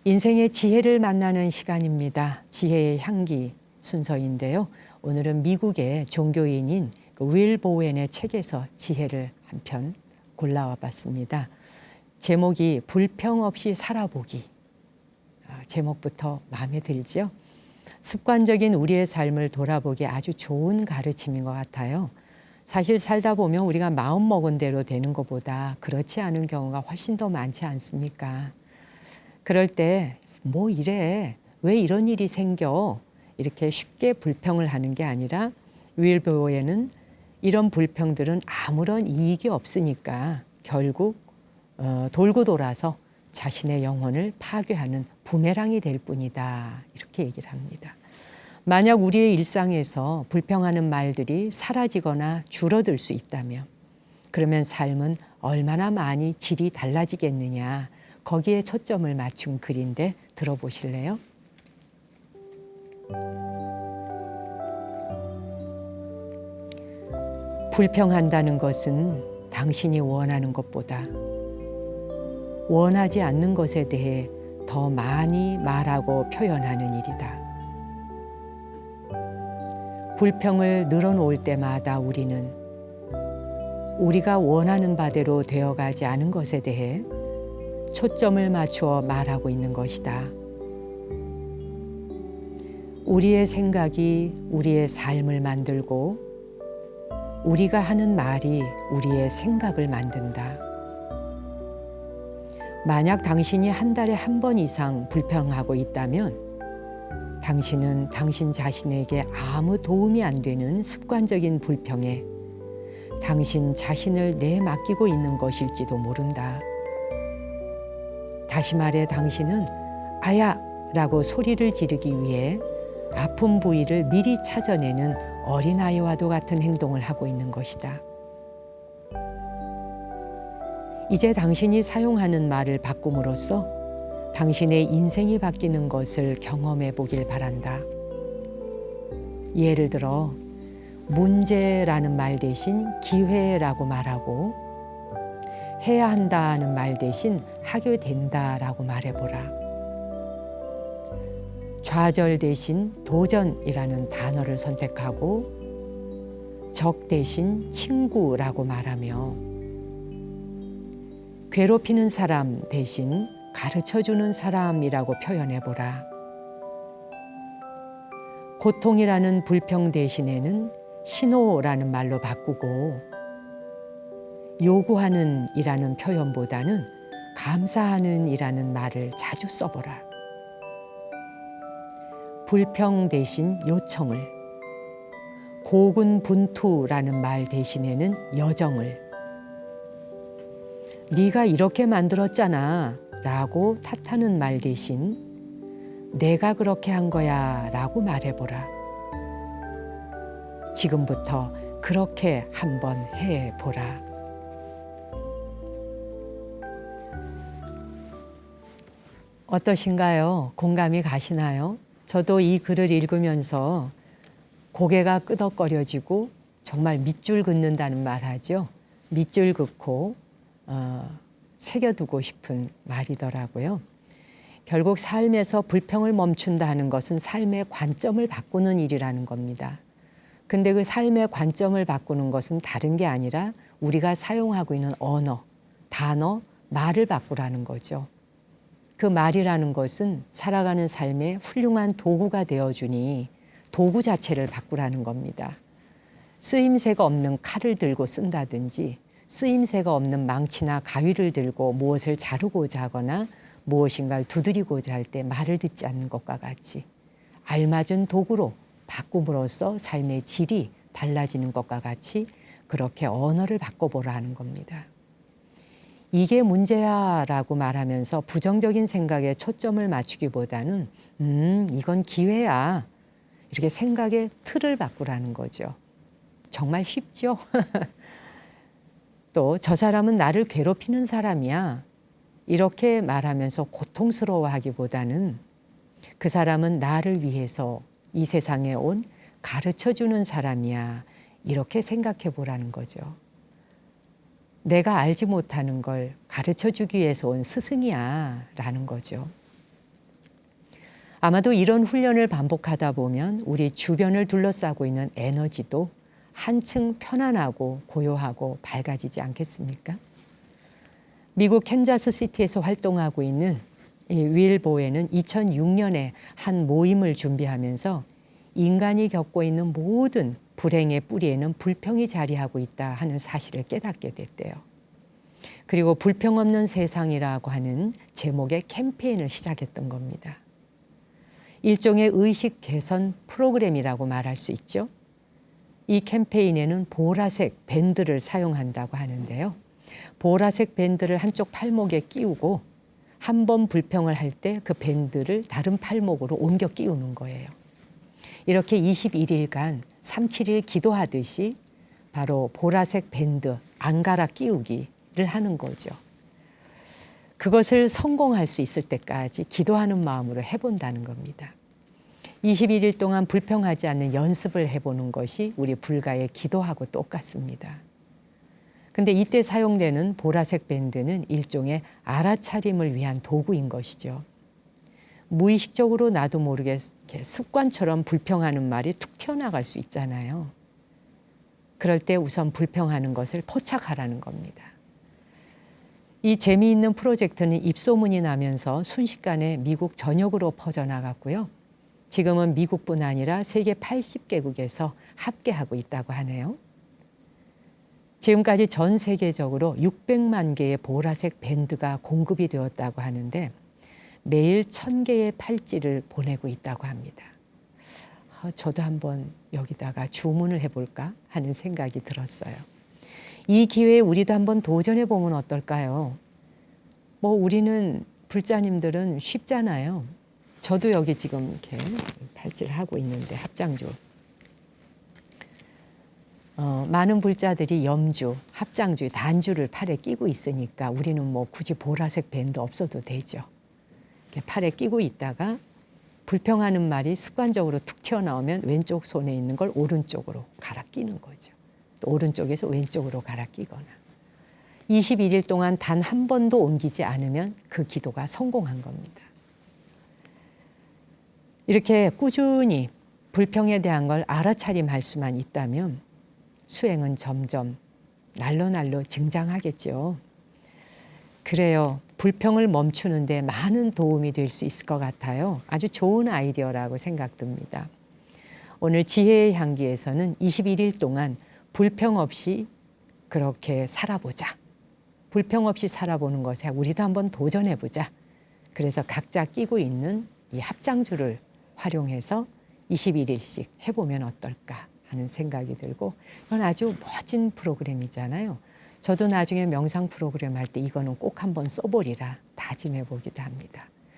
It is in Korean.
인생의 지혜를 만나는 시간입니다. 지혜의 향기 순서인데요. 오늘은 미국의 종교인인 윌 보웬의 책에서 지혜를 한 편 골라와 봤습니다. 제목이 불평 없이 살아보기. 제목부터 마음에 들죠? 습관적인 우리의 삶을 돌아보기 아주 좋은 가르침인 것 같아요. 사실 살다 보면 우리가 마음먹은 대로 되는 것보다 그렇지 않은 경우가 훨씬 더 많지 않습니까? 그럴 때 뭐 이래? 왜 이런 일이 생겨? 이렇게 쉽게 불평을 하는 게 아니라 윌 보웬은 이런 불평들은 아무런 이익이 없으니까 결국 돌고 돌아서 자신의 영혼을 파괴하는 부메랑이 될 뿐이다. 이렇게 얘기를 합니다. 만약 우리의 일상에서 불평하는 말들이 사라지거나 줄어들 수 있다면 그러면 삶은 얼마나 많이 질이 달라지겠느냐. 거기에 초점을 맞춘 글인데 들어보실래요? 불평한다는 것은 당신이 원하는 것보다 원하지 않는 것에 대해 더 많이 말하고 표현하는 일이다. 불평을 늘어놓을 때마다 우리는 우리가 원하는 바대로 되어가지 않은 것에 대해 초점을 맞추어 말하고 있는 것이다. 우리의 생각이 우리의 삶을 만들고 우리가 하는 말이 우리의 생각을 만든다. 만약 당신이 한 달에 한 번 이상 불평하고 있다면 당신은 당신 자신에게 아무 도움이 안 되는 습관적인 불평에 당신 자신을 내맡기고 있는 것일지도 모른다. 다시 말해 당신은 아야! 라고 소리를 지르기 위해 아픈 부위를 미리 찾아내는 어린아이와도 같은 행동을 하고 있는 것이다. 이제 당신이 사용하는 말을 바꿈으로써 당신의 인생이 바뀌는 것을 경험해 보길 바란다. 예를 들어 문제라는 말 대신 기회라고 말하고 해야 한다는 말 대신 하게 된다라고 말해보라. 좌절 대신 도전이라는 단어를 선택하고 적 대신 친구라고 말하며 괴롭히는 사람 대신 가르쳐주는 사람이라고 표현해보라. 고통이라는 불평 대신에는 신호라는 말로 바꾸고 요구하는 이라는 표현보다는 감사하는 이라는 말을 자주 써보라. 불평 대신 요청을, 고군분투라는 말 대신에는 여정을, 네가 이렇게 만들었잖아 라고 탓하는 말 대신 내가 그렇게 한 거야 라고 말해보라. 지금부터 그렇게 한번 해보라. 어떠신가요? 공감이 가시나요? 저도 이 글을 읽으면서 고개가 끄덕거려지고 정말 밑줄 긋는다는 말 하죠. 밑줄 긋고 새겨두고 싶은 말이더라고요. 결국 삶에서 불평을 멈춘다 하는 것은 삶의 관점을 바꾸는 일이라는 겁니다. 근데 그 삶의 관점을 바꾸는 것은 다른 게 아니라 우리가 사용하고 있는 언어, 단어, 말을 바꾸라는 거죠. 그 말이라는 것은 살아가는 삶의 훌륭한 도구가 되어주니 도구 자체를 바꾸라는 겁니다. 쓰임새가 없는 칼을 들고 쓴다든지 쓰임새가 없는 망치나 가위를 들고 무엇을 자르고자 하거나 무엇인가를 두드리고자 할 때 말을 듣지 않는 것과 같이 알맞은 도구로 바꿈으로써 삶의 질이 달라지는 것과 같이 그렇게 언어를 바꿔보라 하는 겁니다. 이게 문제야 라고 말하면서 부정적인 생각에 초점을 맞추기보다는 이건 기회야. 이렇게 생각의 틀을 바꾸라는 거죠. 정말 쉽죠? 또 저 사람은 나를 괴롭히는 사람이야. 이렇게 말하면서 고통스러워하기보다는 그 사람은 나를 위해서 이 세상에 온 가르쳐주는 사람이야. 이렇게 생각해 보라는 거죠. 내가 알지 못하는 걸 가르쳐주기 위해서 온 스승이야 라는 거죠. 아마도 이런 훈련을 반복하다 보면 우리 주변을 둘러싸고 있는 에너지도 한층 편안하고 고요하고 밝아지지 않겠습니까? 미국 캔자스 시티에서 활동하고 있는 이 윌 보웨는 2006년에 한 모임을 준비하면서 인간이 겪고 있는 모든 불행의 뿌리에는 불평이 자리하고 있다 하는 사실을 깨닫게 됐대요. 그리고 불평 없는 세상이라고 하는 제목의 캠페인을 시작했던 겁니다. 일종의 의식 개선 프로그램이라고 말할 수 있죠. 이 캠페인에는 보라색 밴드를 사용한다고 하는데요. 보라색 밴드를 한쪽 팔목에 끼우고 한 번 불평을 할 때 그 밴드를 다른 팔목으로 옮겨 끼우는 거예요. 이렇게 21일간 3-7일 기도하듯이 바로 보라색 밴드 안갈아 끼우기를 하는 거죠. 그것을 성공할 수 있을 때까지 기도하는 마음으로 해본다는 겁니다. 21일 동안 불평하지 않는 연습을 해보는 것이 우리 불가의 기도하고 똑같습니다. 근데 이때 사용되는 보라색 밴드는 일종의 알아차림을 위한 도구인 것이죠. 무의식적으로 나도 모르게 습관처럼 불평하는 말이 툭 튀어나갈 수 있잖아요. 그럴 때 우선 불평하는 것을 포착하라는 겁니다. 이 재미있는 프로젝트는 입소문이 나면서 순식간에 미국 전역으로 퍼져나갔고요. 지금은 미국뿐 아니라 세계 80개국에서 함께하고 있다고 하네요. 지금까지 전 세계적으로 600만 개의 보라색 밴드가 공급이 되었다고 하는데 매일 1000개의 팔찌를 보내고 있다고 합니다. 저도 한번 여기다가 주문을 해볼까 하는 생각이 들었어요. 이 기회에 우리도 한번 도전해 보면 어떨까요? 우리는 불자님들은 쉽잖아요. 저도 여기 지금 이렇게 팔찌를 하고 있는데 합장주. 많은 불자들이 염주, 합장주, 단주를 팔에 끼고 있으니까 우리는 굳이 보라색 밴드 없어도 되죠. 이렇게 팔에 끼고 있다가 불평하는 말이 습관적으로 툭 튀어나오면 왼쪽 손에 있는 걸 오른쪽으로 갈아 끼는 거죠. 또 오른쪽에서 왼쪽으로 갈아 끼거나. 21일 동안 단 한 번도 옮기지 않으면 그 기도가 성공한 겁니다. 이렇게 꾸준히 불평에 대한 걸 알아차림할 수만 있다면 수행은 점점 날로 증장하겠죠. 그래요. 불평을 멈추는 데 많은 도움이 될 수 있을 것 같아요. 아주 좋은 아이디어라고 생각됩니다. 오늘 지혜의 향기에서는 21일 동안 불평 없이 그렇게 살아보자. 불평 없이 살아보는 것에 우리도 한번 도전해보자. 그래서 각자 끼고 있는 이 합장주를 활용해서 21일씩 해보면 어떨까 하는 생각이 들고, 이건 아주 멋진 프로그램이잖아요. 저도 나중에 명상 프로그램 할 때 이거는 꼭 한번 써보리라 다짐해 보기도 합니다.